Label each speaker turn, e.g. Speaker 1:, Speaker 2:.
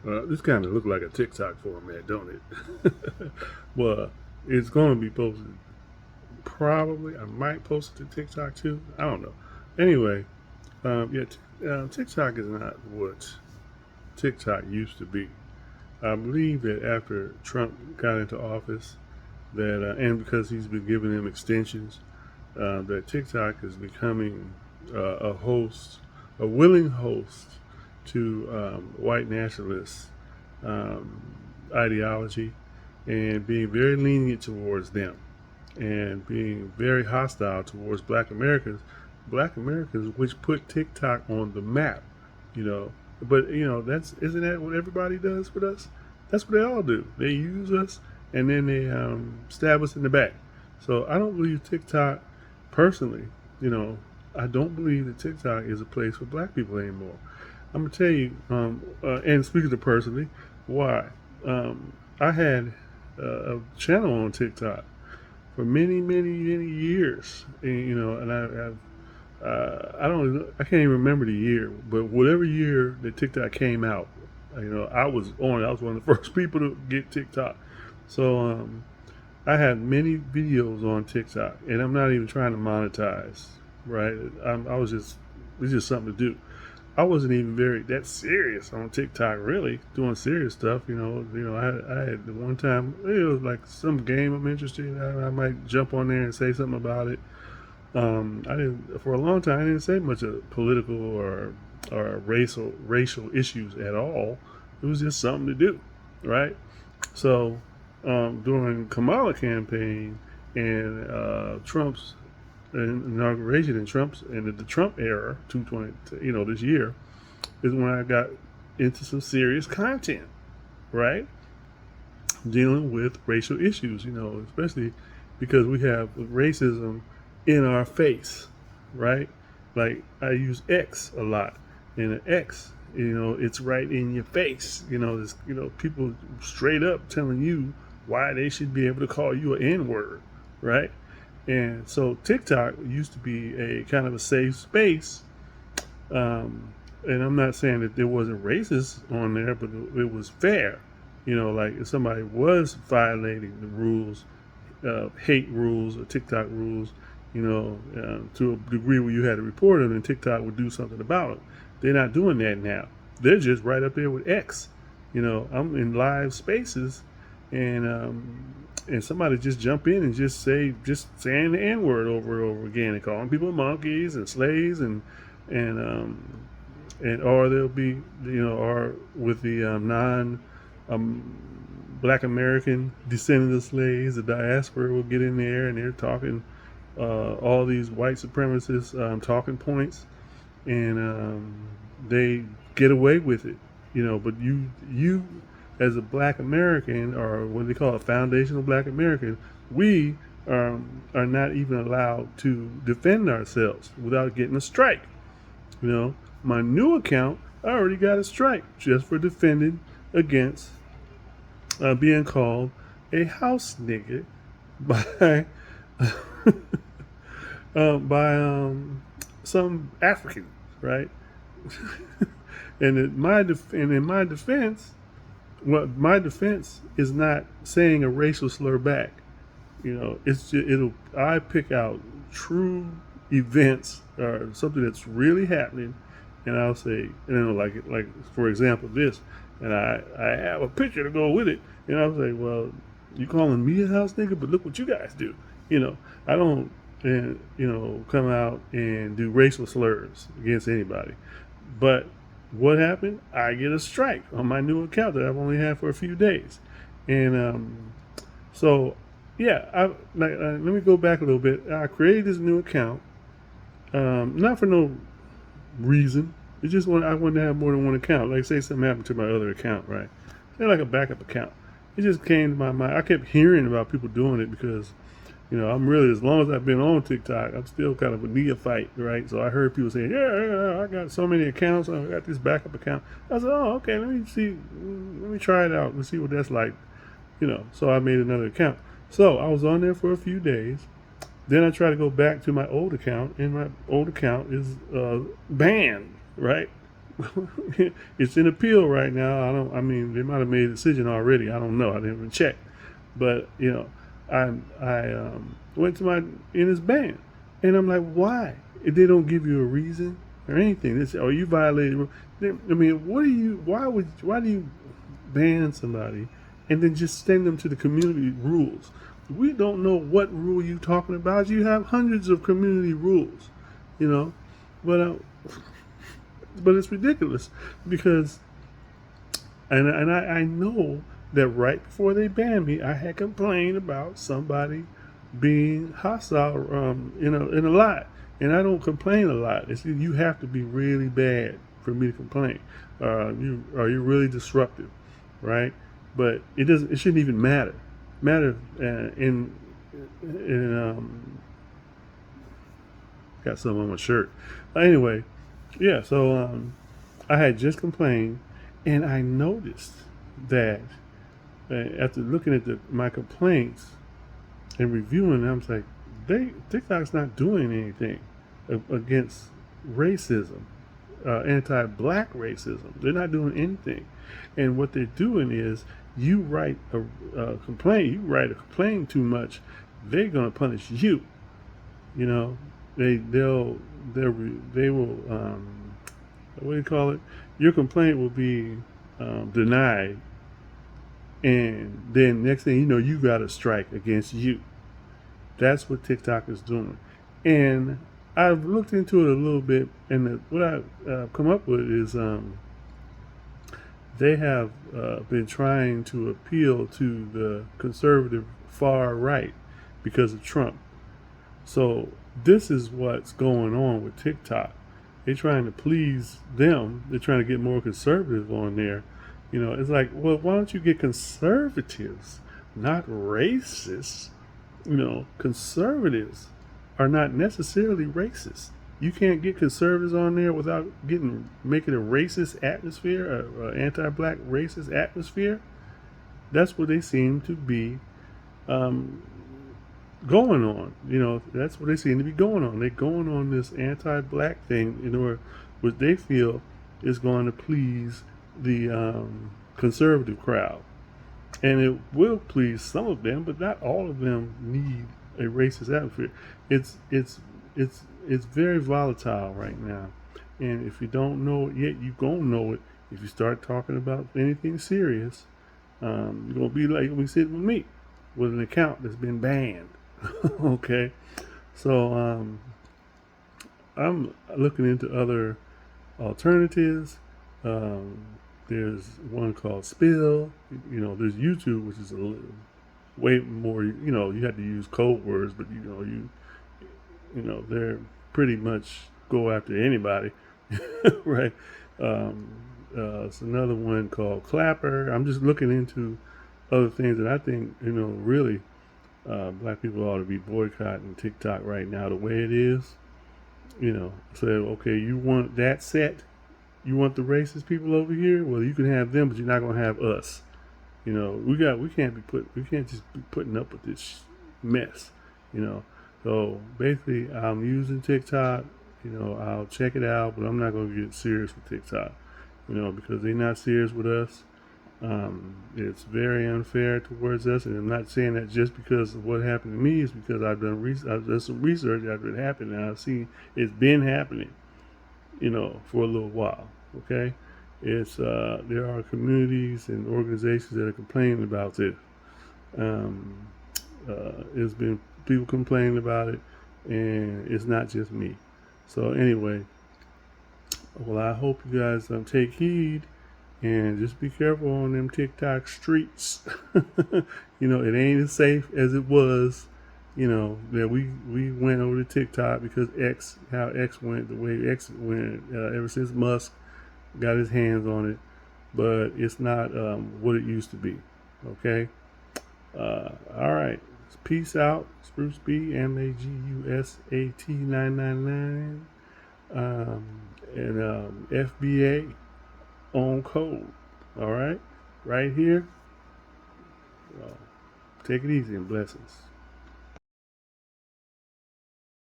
Speaker 1: This kind of look like a TikTok format, don't it? Well, it's going to be posted. Probably, I might post it to TikTok too. I don't know. Anyway, TikTok is not what TikTok used to be. I believe that after Trump got into office, that and because he's been giving them extensions, that TikTok is becoming a host, a willing host to white nationalist um, ideology, and being very lenient towards them, and being very hostile towards Black Americans, which put TikTok on the map, you know. But that's isn't that what everybody does with us? That's what they all do. They use us and then they stab us in the back. So I don't believe TikTok, personally, you know, I don't believe that TikTok is a place for Black people anymore. I'm gonna tell you, and speaking to personally, why? I had a channel on TikTok for many, many, many years, and I can't even remember the year, but whatever year that TikTok came out, I was on. I was one of the first people to get TikTok, so I had many videos on TikTok, and I'm not even trying to monetize, right? I was just it's just something to do. I wasn't even very that serious on TikTok, really doing serious stuff. I had the one time it was like some game I'm interested in. I might jump on there and say something about it. I didn't for a long time. I didn't say much of political or racial issues at all. It was just something to do, right? So during Kamala campaign and Trump's inauguration and the Trump era, 220, this year is when I got into some serious content, right? Dealing with racial issues, especially because we have racism in our face, right? Like I use X a lot, and an X, it's right in your face. People straight up telling you why they should be able to call you an N-word, right? And so TikTok used to be a kind of a safe space. And I'm not saying that there wasn't racist on there, but it was fair. Like if somebody was violating the rules, hate rules or TikTok rules, to a degree where you had to report them, and TikTok would do something about it. They're not doing that now. They're just right up there with X. I'm in live spaces, and somebody just jump in and just saying the N word over and over again, and calling people monkeys and slaves, and or they'll be or with the non Black American descendants of slaves, the diaspora will get in there and they're talking all these white supremacist talking points, and they get away with it, But you as a Black American, or what they call a foundational Black American, we are not even allowed to defend ourselves without getting a strike. My new account, I already got a strike just for defending against being called a house nigga by by some African, right? And in my defense, my defense is not saying a racial slur back. It's just, I pick out true events or something that's really happening, and I'll say, like for example, this, and I have a picture to go with it, and I'll say, well, you calling me a house nigga, but look what you guys do. I don't, come out and do racial slurs against anybody, but what happened? I get a strike on my new account that I've only had for a few days, and so yeah, let me go back a little bit. I created this new account, not for no reason. It's just I wanted to have more than one account. Like say something happened to my other account, right? They're like a backup account. It just came to my mind. I kept hearing about people doing it because, I'm really, as long as I've been on TikTok, I'm still kind of a neophyte, right? So I heard people saying, yeah, I got so many accounts. I got this backup account. I said, oh, okay, let me try it out and see what that's like, So I made another account. So I was on there for a few days. Then I try to go back to my old account, and my old account is banned, right? It's in appeal right now. I mean, they might have made a decision already. I don't know. I didn't even check. But I went to in his band, and I'm like, why? If they don't give you a reason or anything, they say, "Oh, you violated." I mean, what do you? Why do you ban somebody and then just send them to the community rules? We don't know what rule you're talking about. You have hundreds of community rules, you know, but it's ridiculous because I know that right before they banned me, I had complained about somebody being hostile in a lot, and I don't complain a lot. It's you have to be really bad for me to complain. You're really disruptive, right? But it doesn't. It shouldn't even matter. In got some on my shirt. Anyway, yeah. So I had just complained, and I noticed that after looking at my complaints and reviewing them, I was like, TikTok's not doing anything against racism, anti-black racism. They're not doing anything, and what they're doing is you write a complaint. You write a complaint too much, they're gonna punish you. You know, they will what do you call it? Your complaint will be denied, and then next thing you know, you got a strike against you. That's what TikTok is doing, and I've looked into it a little bit, and what I've come up with is they have been trying to appeal to the conservative far right because of Trump. So this is what's going on with TikTok. They're trying to please them. They're trying to get more conservative on there. You know, it's like, well, why don't you get conservatives, not racists? You know, conservatives are not necessarily racist. You can't get conservatives on there without making a racist atmosphere, anti-black racist atmosphere. That's what they seem to be going on. You know, that's what they seem to be going on. They're going on this anti-black thing in order, what they feel is going to please the conservative crowd, and it will please some of them, but not all of them need a racist atmosphere. It's very volatile right now, and if you don't know it yet, you gonna know it if you start talking about anything serious. You're gonna be like we sitting with me with an account that's been banned. Okay, so I'm looking into other alternatives. There's one called Spill. You know, there's YouTube, which is way more. You know, you have to use code words, but you know, they're pretty much go after anybody, right? It's another one called Clapper. I'm just looking into other things that I think, you know, really black people ought to be boycotting TikTok right now the way it is. You know, so okay, you want that set? You want the racist people over here? Well, you can have them, but you're not gonna have us. You know, we can't just be putting up with this mess. You know, so basically, I'm using TikTok. You know, I'll check it out, but I'm not gonna get serious with TikTok. You know, because they're not serious with us. It's very unfair towards us, and I'm not saying that just because of what happened to me. It's because I've done some research after it happened, and I've seen it's been happening, you know, for a little while. Okay, there are communities and organizations that are complaining about it. It's been people complaining about it, and it's not just me. So anyway, well, I hope you guys take heed. And just be careful on them TikTok streets. You know, it ain't as safe as it was. You know, that we went over to TikTok because how X went, the way X went ever since Musk got his hands on it. But it's not what it used to be. Okay? All right. Peace out. Spruce B, MAGUSAT 999. And FBA on code. All right, right here. Take it easy and blessings.